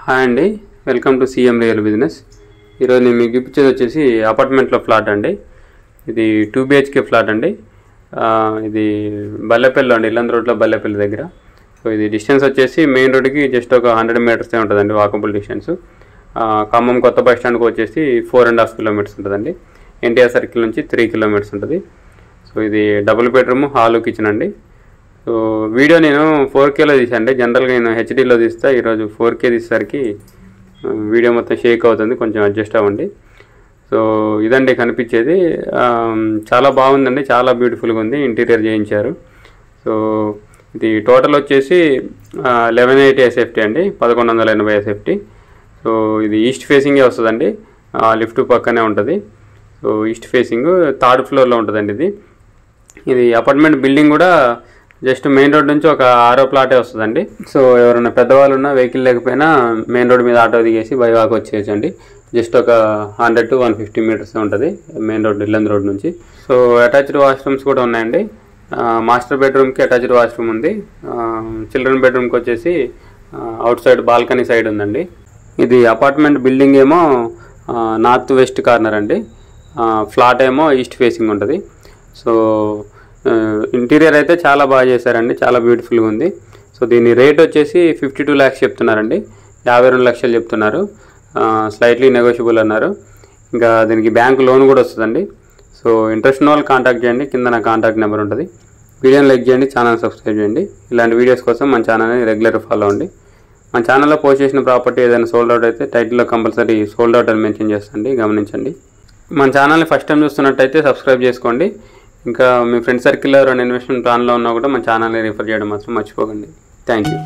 Hi అండి, welcome to CM real business. ఈరోజు నేను మీకు చూపించేది వచ్చేసి అపార్ట్మెంట్లో ఫ్లాట్ అండి. ఇది 2 BHK ఫ్లాట్ అండి. ఇది బల్లెపల్లి అండి, ఇల్లందు రోడ్లో బల్లెపల్లి దగ్గర. సో ఇది డిస్టెన్స్ వచ్చేసి మెయిన్ రోడ్కి జస్ట్ ఒక 100 మీటర్సే ఉంటుందండి, వాకబుల్ డిస్టెన్స్. ఖమ్మం కొత్త బస్ స్టాండ్కి వచ్చేసి 4.5 కిలోమీటర్స్ ఉంటుందండి. ఎన్టీఆర్ సర్కిల్ నుంచి 3 కిలోమీటర్స్ ఉంటుంది. సో ఇది డబుల్ బెడ్రూమ్, హాలు, కిచెన్ అండి. సో వీడియో నేను 4Kలో తీసాను. జనరల్గా నేను హెచ్డీలో తీస్తా, ఈరోజు 4K తీసేసరికి వీడియో మొత్తం షేక్ అవుతుంది, కొంచెం అడ్జస్ట్ అవ్వండి. సో ఇదండి కనిపించేది. చాలా బాగుందండి, చాలా బ్యూటిఫుల్గా ఉంది. ఇంటీరియర్ చేయించారు. సో ఇది టోటల్ వచ్చేసి 1180 SFT అండి, 1180 SFT. సో ఇది ఈస్ట్ ఫేసింగే వస్తుందండి, లిఫ్ట్ పక్కనే ఉంటుంది. సో ఈస్ట్ ఫేసింగ్ 3rd ఫ్లోర్లో ఉంటుందండి. ఇది అపార్ట్మెంట్ బిల్డింగ్ కూడా జస్ట్ మెయిన్ రోడ్ నుంచి ఒక 6వ ప్లాటే వస్తుందండి. సో ఎవరైనా పెద్దవాళ్ళు ఉన్నా, వెహికల్ లేకపోయినా మెయిన్ రోడ్ మీద ఆటో దిగేసి బై వాక్ వచ్చేసండి. జస్ట్ ఒక 100 to 150 మీటర్స్ ఉంటుంది మెయిన్ రోడ్, ఇల్లందు రోడ్ నుంచి. సో అటాచ్డ్ వాష్రూమ్స్ కూడా ఉన్నాయండి. మాస్టర్ బెడ్రూమ్కి అటాచ్డ్ వాష్రూమ్ ఉంది. చిల్డ్రన్ బెడ్రూమ్కి వచ్చేసి అవుట్ సైడ్ బాల్కనీ సైడ్ ఉందండి. ఇది అపార్ట్మెంట్ బిల్డింగ్ ఏమో నార్త్ వెస్ట్ కార్నర్ అండి, ఫ్లాట్ ఏమో ఈస్ట్ ఫేసింగ్ ఉంటుంది. సో ఇంటీరియర్ అయితే చాలా బాగా చేశారండి, చాలా బ్యూటిఫుల్గా ఉంది. సో దీని రేట్ వచ్చేసి 52 lakhs చెప్తున్నారండి, 52 లక్షలు చెప్తున్నారు. స్లైట్లీ నెగోషియబుల్ అన్నారు. ఇంకా దీనికి బ్యాంక్ లోన్ కూడా వస్తుందండి. సో ఇంట్రెస్ట్ ఉన్న వాళ్ళు కాంటాక్ట్ చేయండి, కింద నా కాంటాక్ట్ నెంబర్ ఉంటుంది. వీడియోని లైక్ చేయండి, ఛానల్ సబ్స్క్రైబ్ చేయండి. ఇలాంటి వీడియోస్ కోసం మన ఛానల్ని రెగ్యులర్ ఫాలో అవ్వండి. మన ఛానల్లో పోస్ట్ చేసిన ప్రాపర్టీ ఏదైనా సోల్డ్ అవుట్ అయితే టైటిల్లో కంపల్సరీ సోల్డ్ అవుట్ అని మెన్షన్ చేస్తాండి, గమనించండి. మన ఛానల్ని ఫస్ట్ టైం చూస్తున్నట్టయితే సబ్స్క్రైబ్ చేసుకోండి. ఇంకా మీ ఫ్రెండ్ సర్కిల్లో ఎవరైనా ఇన్వెస్ట్మెంట్ ప్లాన్లో ఉన్నా కూడా మన ఛానల్ని రిఫర్ చేయడం మాత్రం మర్చిపోకండి. Thank you.